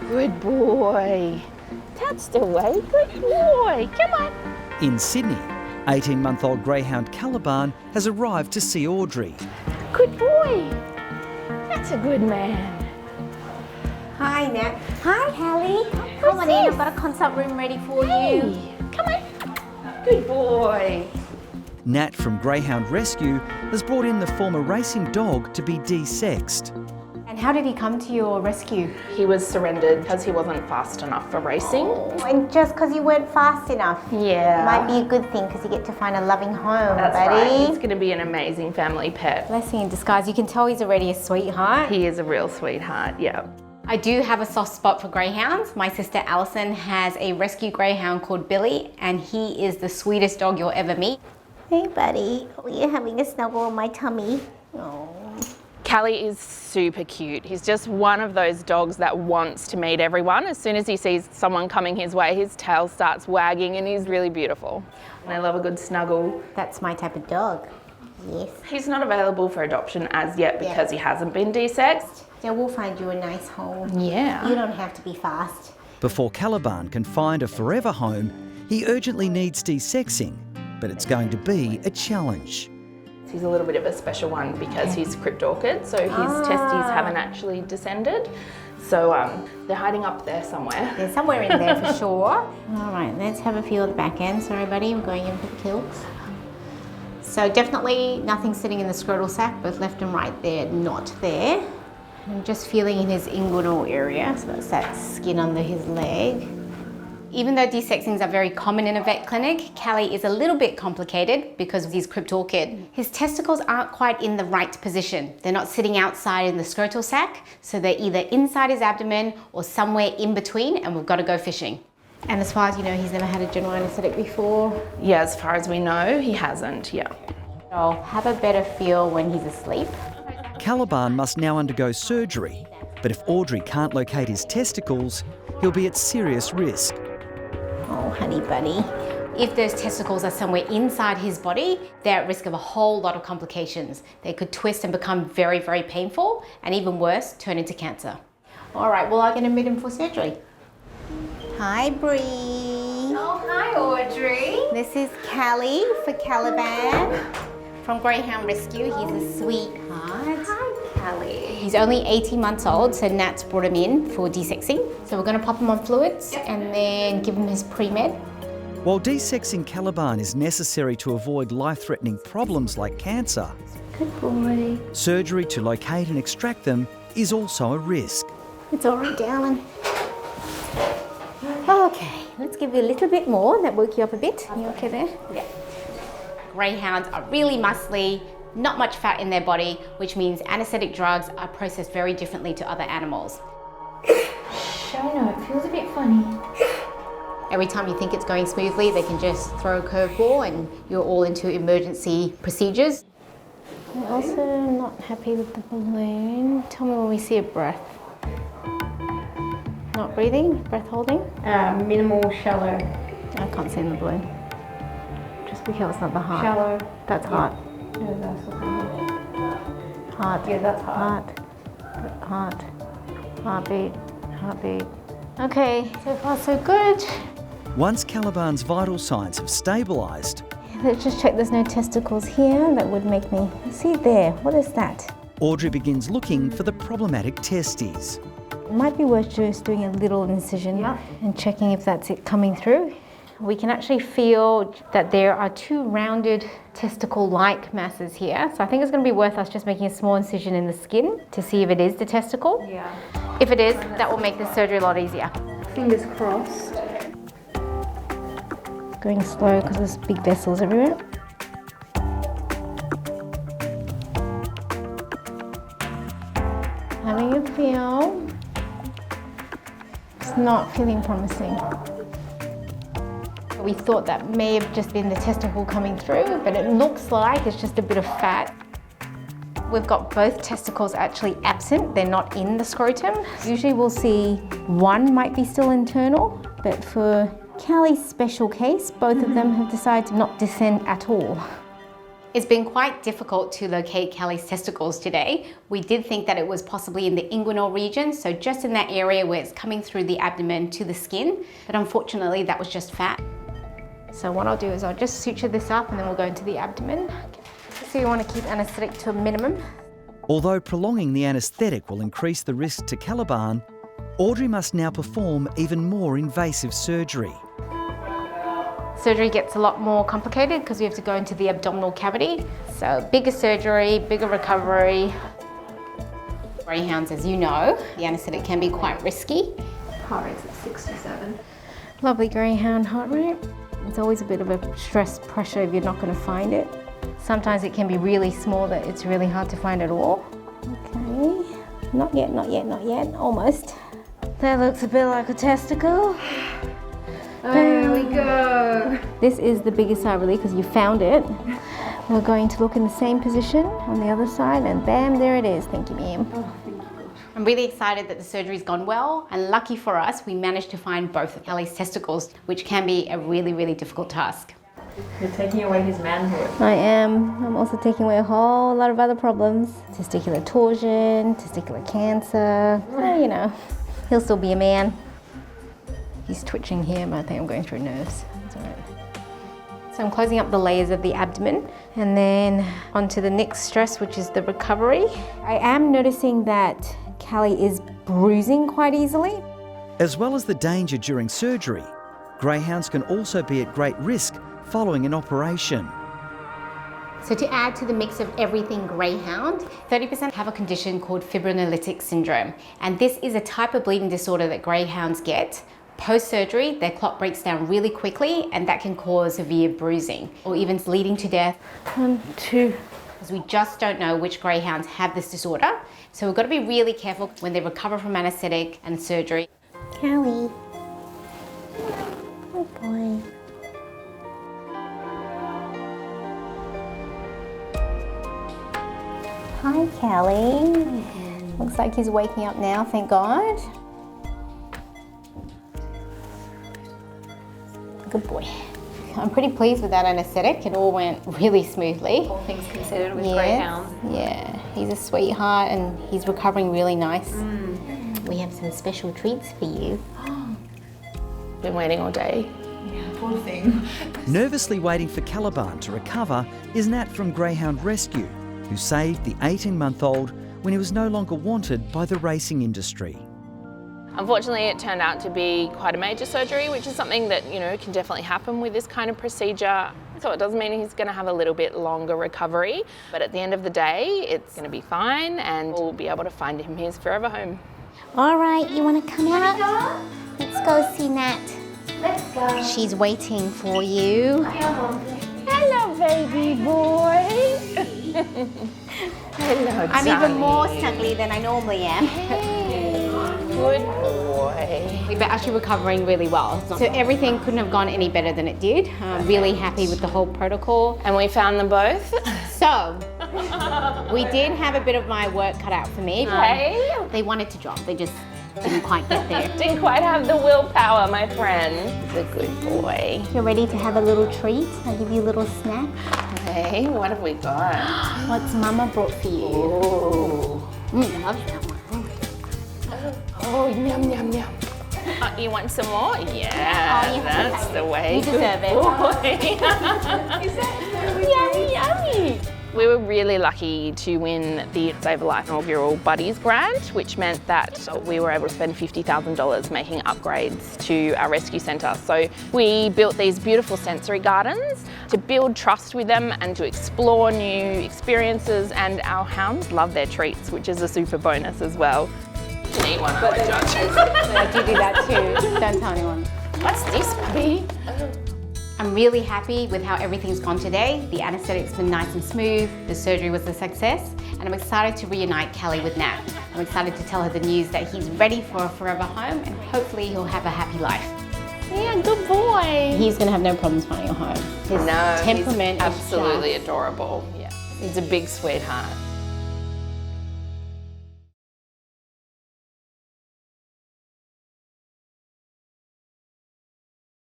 Good boy. Touched away. Good boy. Come on. In Sydney, 18-month-old greyhound Caliban has arrived to see Audrey. Good boy. That's a good man. Hi, Nat. Hi, Callie. Come on in. I've got a consult room ready for you. Come on. Good boy. Nat from Greyhound Rescue has brought in the former racing dog to be desexed. And how did he come to your rescue? He was surrendered because he wasn't fast enough for racing. And just because you weren't fast enough. Yeah. Might be a good thing because you get to find a loving home, That's buddy. right. He's going to be an amazing family pet. Blessing in disguise. You can tell he's already a sweetheart. He is a real sweetheart, yeah. I do have a soft spot for greyhounds. My sister Alison has a rescue greyhound called Billy, and he is the sweetest dog you'll ever meet. Hey, buddy. Oh, you're having a snuggle on my tummy. Oh. Callie is super cute. He's just one of those dogs that wants to meet everyone. As soon as he sees someone coming his way, his tail starts wagging, and he's really beautiful. And I love a good snuggle. That's my type of dog. Yes. He's not available for adoption as yet because he hasn't been desexed. Yeah, we'll find you a nice home. Yeah. You don't have to be fast. Before Caliban can find a forever home, he urgently needs desexing, but it's going to be a challenge. He's a little bit of a special one because he's cryptorchid, so his testes haven't actually descended. So they're hiding up there somewhere. They're somewhere in there for sure. All right, let's have a feel of the back end. Sorry, buddy, I'm going in for the kills. So definitely nothing sitting in the scrotal sac, both left and right there, not there. I'm just feeling in his inguinal area, so that's that skin under his leg. Even though desexings are very common in a vet clinic, Callie is a little bit complicated because he's cryptorchid. His testicles aren't quite in the right position. They're not sitting outside in the scrotal sac, so they're either inside his abdomen or somewhere in between, and we've got to go fishing. And as far as you know, he's never had a general anaesthetic before? Yeah, as far as we know, he hasn't, yeah. I'll have a better feel when he's asleep. Caliban must now undergo surgery, but if Audrey can't locate his testicles, he'll be at serious risk. Oh, honey bunny. If those testicles are somewhere inside his body, they're at risk of a whole lot of complications. They could twist and become very, very painful, and even worse, turn into cancer. All right, well, I'm going to admit him for surgery. Hi, Bree. Oh, hi, Audrey. This is Callie for Caliban from Greyhound Rescue. He's a sweetheart. Hi, Callie. He's only 18 months old, so Nat's brought him in for desexing. So we're going to pop him on fluids and then give him his pre-med. While desexing Caliban is necessary to avoid life-threatening problems like cancer, Good boy. surgery to locate and extract them is also a risk. It's all right, darling. Okay, let's give you a little bit more. That woke you up a bit. You okay there? Yeah. Greyhounds are really muscly, not much fat in their body, which means anaesthetic drugs are processed very differently to other animals. I know, it feels a bit funny. Every time you think it's going smoothly, they can just throw a curveball and you're all into emergency procedures. I'm also not happy with the balloon. Tell me when we see a breath. Not breathing, breath holding? Minimal, shallow. I can't see in the balloon. Just be careful, it's not the heart. Shallow. That's heart. No, that's okay. Heart. Yeah, that's heart. Heart. Heartbeat. Heartbeat. Okay, so far so good. Once Caliban's vital signs have stabilised, Let's just check there's no testicles here. That would make me... See there, what is that? Audrey begins looking for the problematic testes. It might be worth just doing a little incision and checking if that's it coming through. We can actually feel that there are two rounded testicle-like masses here. So I think it's going to be worth us just making a small incision in the skin to see if it is the testicle. Yeah. If it is, that will make the surgery a lot easier. Fingers crossed. Going slow because there's big vessels everywhere. Having a feel. It's not feeling promising. We thought that may have just been the testicle coming through, but it looks like it's just a bit of fat. We've got both testicles actually absent, they're not in the scrotum. Usually we'll see one might be still internal, but for Callie's special case, both of them have decided to not descend at all. It's been quite difficult to locate Callie's testicles today. We did think that it was possibly in the inguinal region, so just in that area where it's coming through the abdomen to the skin, but unfortunately that was just fat. So what I'll do is I'll just suture this up and then we'll go into the abdomen. So you want to keep anaesthetic to a minimum. Although prolonging the anaesthetic will increase the risk to Caliban, Audrey must now perform even more invasive surgery. Surgery gets a lot more complicated because we have to go into the abdominal cavity. So bigger surgery, bigger recovery. Greyhounds, as you know, the anaesthetic can be quite risky. Heart rate's at 67. Lovely greyhound heart rate. It's always a bit of a stress pressure if you're not going to find it. Sometimes it can be really small that it's really hard to find at all. Okay, not yet, not yet, not yet, almost. That looks a bit like a testicle. There we go. This is the biggest side really because you found it. We're going to look in the same position on the other side and bam, there it is. Thank you, ma'am. Oh, thank you, God. I'm really excited that the surgery's gone well, and lucky for us, we managed to find both of Callie's testicles, which can be a really, really difficult task. You're taking away his manhood. I am. I'm also taking away a whole lot of other problems. Testicular torsion, testicular cancer. Well, you know, he'll still be a man. He's twitching here, but I think I'm going through nerves. That's all right. So I'm closing up the layers of the abdomen and then onto the next stress, which is the recovery. I am noticing that Callie is bruising quite easily. As well as the danger during surgery, greyhounds can also be at great risk following an operation. So to add to the mix of everything greyhound, 30% have a condition called fibrinolytic syndrome. And this is a type of bleeding disorder that greyhounds get. Post-surgery, their clot breaks down really quickly and that can cause severe bruising or even leading to death. 1, 2. Because we just don't know which greyhounds have this disorder. So we've got to be really careful when they recover from anaesthetic and surgery. Callie. Good boy. Hi, Callie. Looks like he's waking up now, thank God. Good boy. I'm pretty pleased with that anaesthetic. It all went really smoothly. All things considered with Yes. greyhounds. Yeah, he's a sweetheart and he's recovering really nice. We have some special treats for you. Been waiting all day. Poor thing. Nervously waiting for Caliban to recover is Nat from Greyhound Rescue, who saved the 18-month-old when he was no longer wanted by the racing industry. Unfortunately, it turned out to be quite a major surgery, which is something that, you know, can definitely happen with this kind of procedure. So it does mean he's going to have a little bit longer recovery, but at the end of the day, it's going to be fine and we'll be able to find him his forever home. All right, you want to come out? Let's go see Nat. Let's go. She's waiting for you. Hello, baby boy. Hello, I'm even more snuggly than I normally am. Good boy. We're actually recovering really well. So everything couldn't have gone any better than it did. I'm really happy with the whole protocol. And we found them both. So, we did have a bit of my work cut out for me. Okay. They wanted to drop, they just didn't quite get there. Didn't quite have the willpower, my friend. He's a good boy. You're ready to have a little treat? I'll give you a little snack. Hey, what have we got? What's Mama brought for you? Oh, I love that one. oh, yum, yum, yum. You want some more? Yeah, Oh, you that's the way. You deserve it. Yummy, yummy. We were really lucky to win the Save a Life inaugural Buddies grant, which meant that we were able to spend $50,000 making upgrades to our rescue centre. So we built these beautiful sensory gardens to build trust with them and to explore new experiences, and our hounds love their treats, which is a super bonus as well. You can eat one, I would judge. I do that too. Don't tell anyone. What's this, puppy? I'm really happy with how everything's gone today. The anaesthetic's been nice and smooth, the surgery was a success, and I'm excited to reunite Callie with Nat. I'm excited to tell her the news that he's ready for a forever home and hopefully he'll have a happy life. Yeah, good boy. He's gonna have no problems finding a home. His temperament he's absolutely is just... adorable. Yeah, he's a big sweetheart.